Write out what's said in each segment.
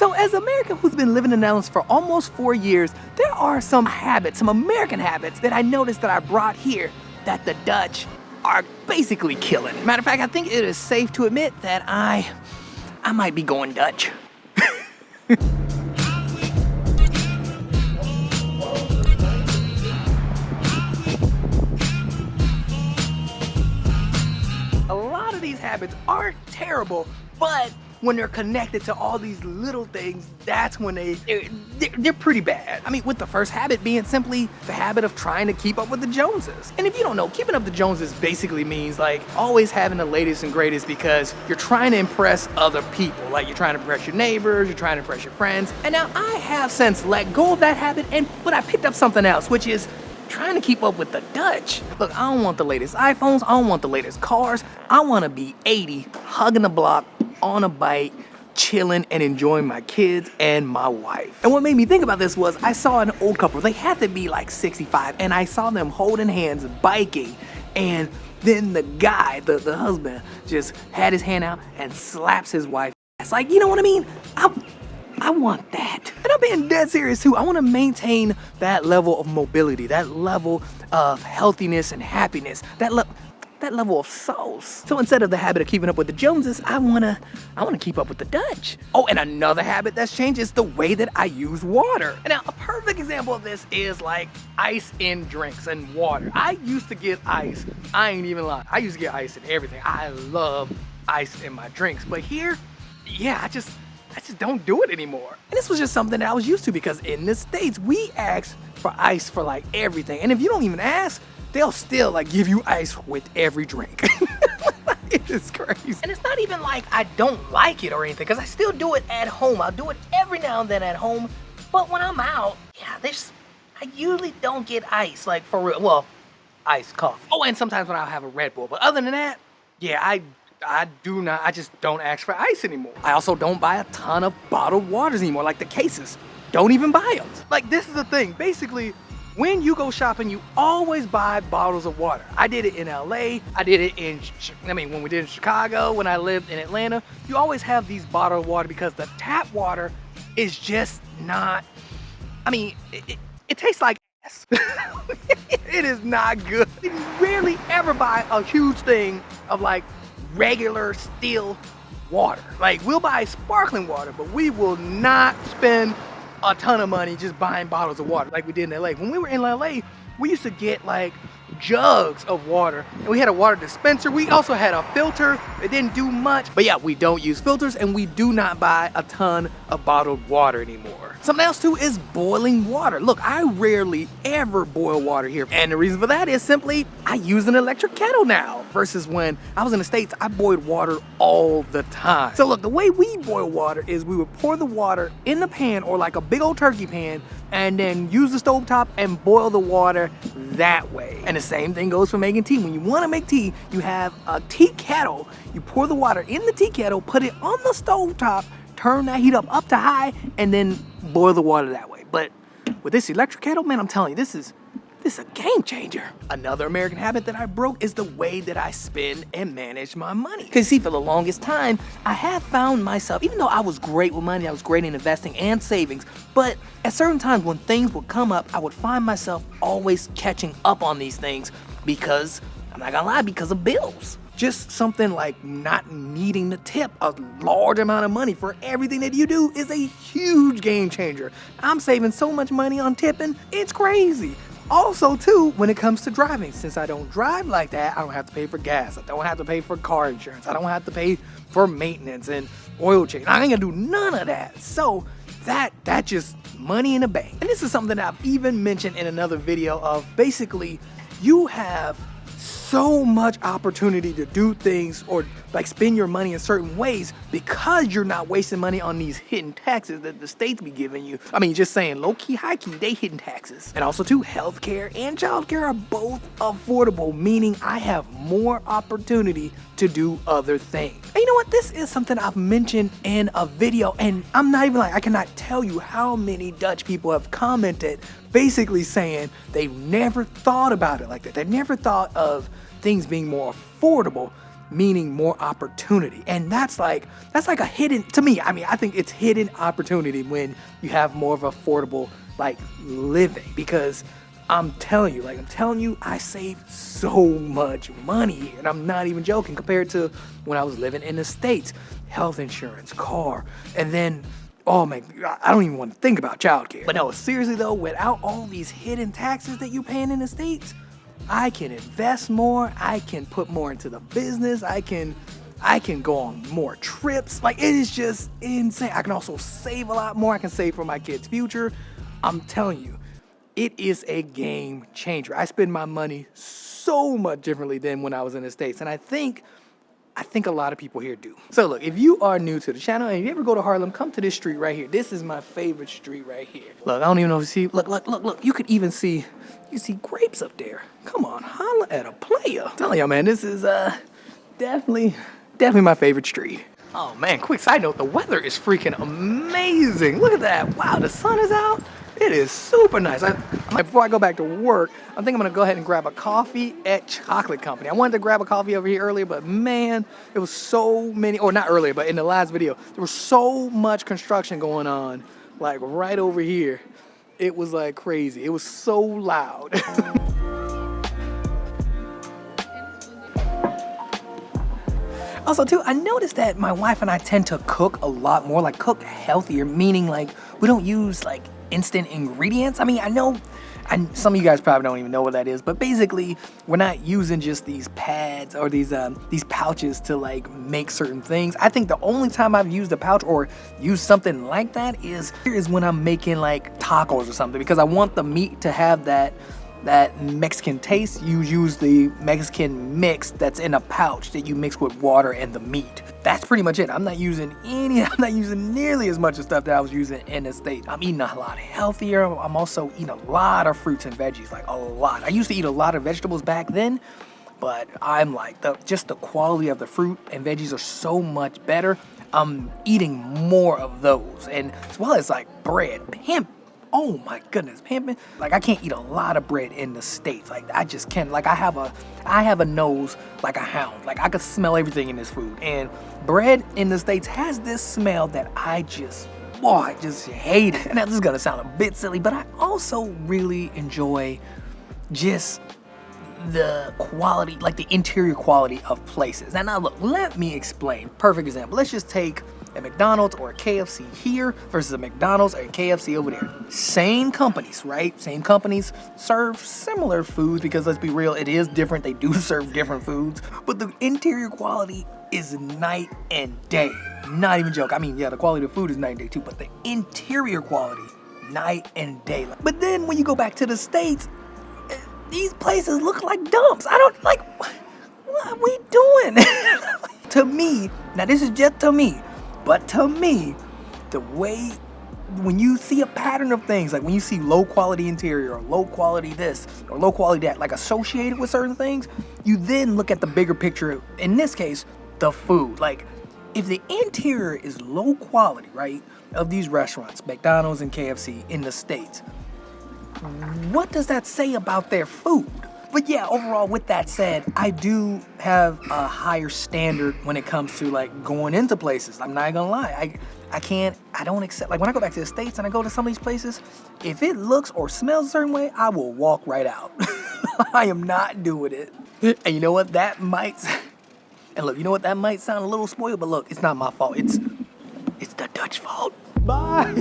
So as an American who's been living in the Netherlands for almost 4 years, there are some habits, some American habits that I noticed that I brought here that the Dutch are basically killing. Matter of fact, I think it is safe to admit that I might be going Dutch. A lot of these habits aren't terrible, but when they're connected to all these little things, that's when they're pretty bad. I mean, with the first habit being simply the habit of trying to keep up with the Joneses. And if you don't know, keeping up with the Joneses basically means like always having the latest and greatest because you're trying to impress other people. Like you're trying to impress your neighbors, you're trying to impress your friends. And now I have since let go of that habit, but I picked up something else, which is trying to keep up with the Dutch. Look, I don't want the latest iPhones, I don't want the latest cars. I want to be 80, hugging the block, on a bike, chilling and enjoying my kids and my wife. And what made me think about this was I saw an old couple. They had to be like 65, and I saw them holding hands, biking, and then the guy, the husband, just had his hand out and slaps his wife. It's like, you know what I mean? I want that. And I'm being dead serious too. I want to maintain that level of mobility, that level of healthiness and happiness, that level of sauce. So instead of the habit of keeping up with the Joneses, I wanna keep up with the Dutch. Oh, and another habit that's changed is the way that I use water. And now a perfect example of this is like ice in drinks and water. I used to get ice, I ain't even lying. I used to get ice in everything. I love ice in my drinks. But here, yeah, I just don't do it anymore. And this was just something that I was used to because in the States, we ask for ice for like everything. And if you don't even ask, they'll still like give you ice with every drink. It is crazy. And it's not even like I don't like it or anything, because I still do it at home. I'll do it every now and then at home. But when I'm out, yeah, I usually don't get ice, like for real. Well, iced coffee. Oh, and sometimes when I'll have a Red Bull. But other than that, yeah, I just don't ask for ice anymore. I also don't buy a ton of bottled waters anymore, like the cases. Don't even buy them. Like this is the thing, basically, when you go shopping, you always buy bottles of water. I did it in LA, I did it when we did it in Chicago, when I lived in Atlanta. You always have these bottled water because the tap water is just not, it tastes like ass. It is not good. You rarely ever buy a huge thing of like regular still water. Like we'll buy sparkling water, but we will not spend a ton of money just buying bottles of water like we did in LA. When we were in LA, we used to get like jugs of water, and we had a water dispenser. We also had a filter. It didn't do much, but yeah, we don't use filters, and we do not buy a ton of bottled water anymore. Something else too is boiling water. Look, I rarely ever boil water here, and the reason for that is simply I use an electric kettle now versus when I was in the States, I boiled water all the time. So look, the way we boil water is we would pour the water in the pan or like a big old turkey pan, and then use the stovetop and boil the water that way. And the same thing goes for making tea. When you want to make tea, you have a tea kettle, you pour the water in the tea kettle, put it on the stovetop, turn that heat up to high, and then boil the water that way. But with this electric kettle, man, I'm telling you, this is a game changer. Another American habit that I broke is the way that I spend and manage my money. Because see, for the longest time, I have found myself, even though I was great with money, I was great in investing and savings, but at certain times when things would come up, I would find myself always catching up on these things because, I'm not gonna lie, because of bills. Just something like not needing to tip a large amount of money for everything that you do is a huge game changer. I'm saving so much money on tipping, it's crazy. Also too, when it comes to driving, since I don't drive like that, I don't have to pay for gas, I don't have to pay for car insurance, I don't have to pay for maintenance and oil change. I ain't gonna do none of that. So that just money in the bank. And this is something that I've even mentioned in another video of basically you have so much opportunity to do things or like spend your money in certain ways because you're not wasting money on these hidden taxes that the states be giving you. I mean, just saying, low-key, high-key, they hidden taxes. And also too, healthcare and childcare are both affordable, meaning I have more opportunity to do other things. And you know what? This is something I've mentioned in a video, and I'm not even like, I cannot tell you how many Dutch people have commented basically saying they've never thought about it like that. They never thought of things being more affordable meaning more opportunity. And that's like a hidden, to me, I mean, I think it's hidden opportunity when you have more of affordable like living, because I'm telling you, I saved so much money, and I'm not even joking, compared to when I was living in the States. Health insurance, car, and then, oh man, I don't even want to think about childcare. But no, seriously though, without all these hidden taxes that you're paying in the States, I can invest more, I can put more into the business, I can go on more trips. Like, it is just insane. I can also save a lot more. I can save for my kids' future. I'm telling you, it is a game changer. I spend my money so much differently than when I was in the States, and I think a lot of people here do. So look, if you are new to the channel and you ever go to Harlem, come to this street right here. This is my favorite street right here. Look, I don't even know if you see, look. You could even see, you see grapes up there. Come on, holla at a player. I'm telling y'all, man, this is definitely my favorite street. Oh man, quick side note, the weather is freaking amazing. Look at that. Wow, the sun is out. It is super nice. Before I go back to work, I think I'm gonna go ahead and grab a coffee at Chocolate Company. I wanted to grab a coffee over here earlier, but man, it was so many, or not earlier, but in the last video, there was so much construction going on, like right over here. It was like crazy. It was so loud. Also too, I noticed that my wife and I tend to cook a lot more, like cook healthier, meaning like we don't use like instant ingredients. I mean, I know some of you guys probably don't even know what that is, but basically we're not using just these pads or these pouches to like make certain things. I think the only time I've used a pouch or used something like that is when I'm making like tacos or something, because I want the meat to have that Mexican taste. You use the Mexican mix that's in a pouch that you mix with water and the meat. That's pretty much it. I'm not using nearly as much of stuff that I was using in the States. I'm eating a lot healthier. I'm also eating a lot of fruits and veggies, like a lot. I used to eat a lot of vegetables back then, but I'm like, just the quality of the fruit and veggies are so much better. I'm eating more of those, and as well as like bread. Oh my goodness, pimping. Like, I can't eat a lot of bread in the States. Like, I just can't. Like, I have a nose like a hound. Like, I could smell everything in this food. And bread in the States has this smell that I just hate it. And now this is gonna sound a bit silly, but I also really enjoy just the quality, like the interior quality of places. Now look, let me explain. Perfect example. Let's just take a McDonald's or a KFC here versus a McDonald's or a KFC over there. Same companies, right? Same companies serve similar foods, because let's be real, it is different. They do serve different foods, but the interior quality is night and day. Not even joke. I mean, yeah, the quality of the food is night and day too, but the interior quality, night and day. But then when you go back to the States, these places look like dumps. I don't like, what are we doing? To me, now this is just to me, but to me, the way, when you see a pattern of things, like when you see low quality interior or low quality this or low quality that, like associated with certain things, you then look at the bigger picture, in this case, the food. Like, if the interior is low quality, right, of these restaurants, McDonald's and KFC in the States, what does that say about their food? But yeah, overall, with that said, I do have a higher standard when it comes to like going into places. I'm not gonna lie. I don't accept, like when I go back to the States and I go to some of these places, if it looks or smells a certain way, I will walk right out. I am not doing it. And you know what, that might sound a little spoiled, but look, it's not my fault. It's the Dutch fault. Bye.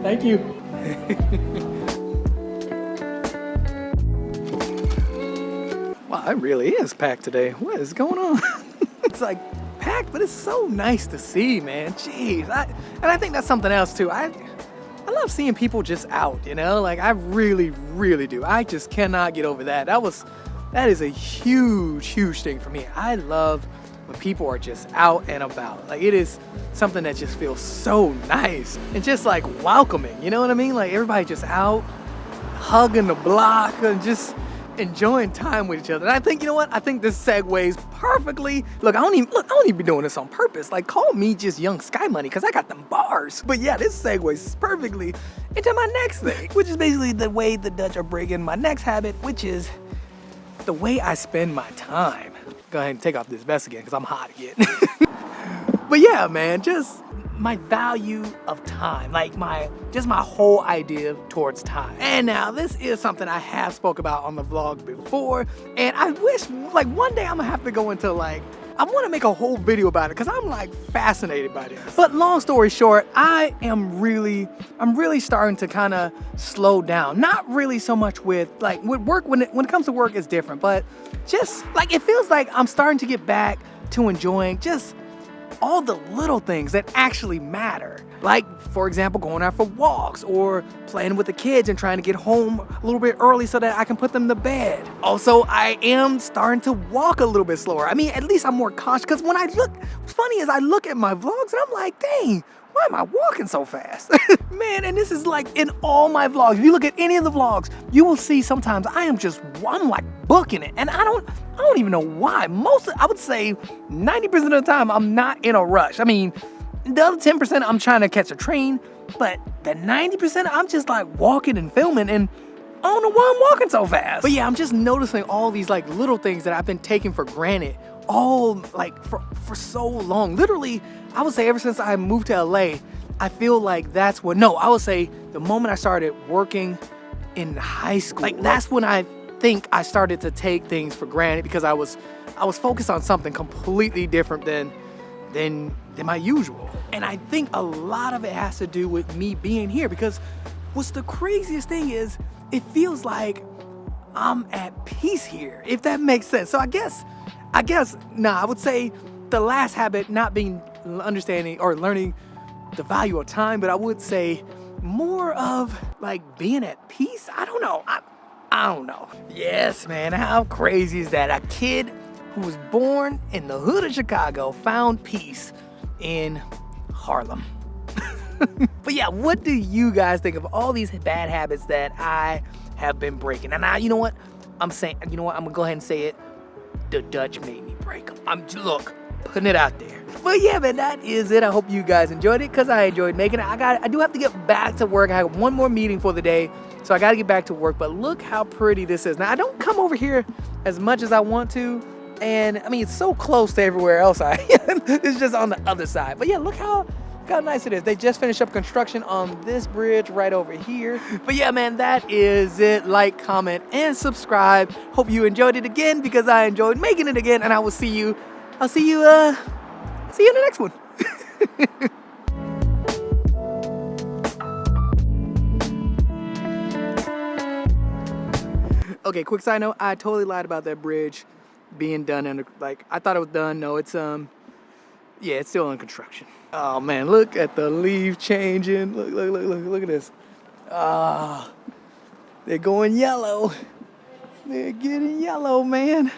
Thank you. Wow, it really is packed today. What is going on? It's like packed, but it's so nice to see, man. Jeez. And I think that's something else too. I love seeing people just out, you know? Like, I really, really do. I just cannot get over that. That is a huge thing for me. I love when people are just out and about. Like, it is something that just feels so nice and just like welcoming, you know what I mean? Like, everybody just out hugging the block and just enjoying time with each other. And I think, you know what? I think this segues perfectly. Look, I don't even be doing this on purpose. Like, call me just young Sky Money, because I got them bars. But yeah, this segues perfectly into my next thing, which is basically the way the Dutch are breaking my next habit, which is the way I spend my time. Go ahead and take off this vest again, because I'm hot again. But yeah, man, just my value of time, like my whole idea towards time. And now this is something I have spoke about on the vlog before, and I wish like one day I'm gonna have to go into like, I want to make a whole video about it because I'm like fascinated by this. But long story short, I'm really starting to kind of slow down. Not really so much with like with work, when it comes to work it's different, but just like it feels like I'm starting to get back to enjoying just all the little things that actually matter. Like, for example, going out for walks or playing with the kids and trying to get home a little bit early so that I can put them to bed. Also, I am starting to walk a little bit slower. I mean, at least I'm more cautious, because when I look, what's funny is I look at my vlogs and I'm like, dang, why am I walking so fast? Man, and this is like in all my vlogs. If you look at any of the vlogs, you will see sometimes I'm like booking it. And I don't even know why. I would say 90% of the time, I'm not in a rush. I mean, the other 10%, I'm trying to catch a train, but the 90%, I'm just like walking and filming, and I don't know why I'm walking so fast. But yeah, I'm just noticing all these like little things that I've been taking for granted all like for so long. Literally, I would say ever since I moved to LA, I feel like I would say the moment I started working in high school, like that's when I think I started to take things for granted, because I was focused on something completely different than my usual. And I think a lot of it has to do with me being here, because what's the craziest thing is it feels like I'm at peace here, if that makes sense. So I guess I would say the last habit not being understanding or learning the value of time, but I would say more of like being at peace. I don't know. I don't know. Yes, man, how crazy is that? A kid who was born in the hood of Chicago found peace in Harlem. But yeah, what do you guys think of all these bad habits that I have been breaking? And you know what? I'm gonna go ahead and say it. The Dutch made me break them. Look, putting it out there. But yeah, man, that is it. I hope you guys enjoyed it, because I enjoyed making it. I do have to get back to work. I have one more meeting for the day, so I gotta get back to work. But look how pretty this is. Now, I don't come over here as much as I want to, and I mean, it's so close to everywhere else I am. It's just on the other side. But yeah, look how nice it is. They just finished up construction on this bridge right over here. But yeah, man, that is it. Like, comment, and subscribe. Hope you enjoyed it again, because I enjoyed making it again. And I will see you. I'll see you in the next one. Okay, quick side note. I totally lied about that bridge being done under, like, I thought it was done. No, it's yeah, it's still in construction. Oh man, look at the leaf changing. Look at this. They're going yellow. They're getting yellow, man.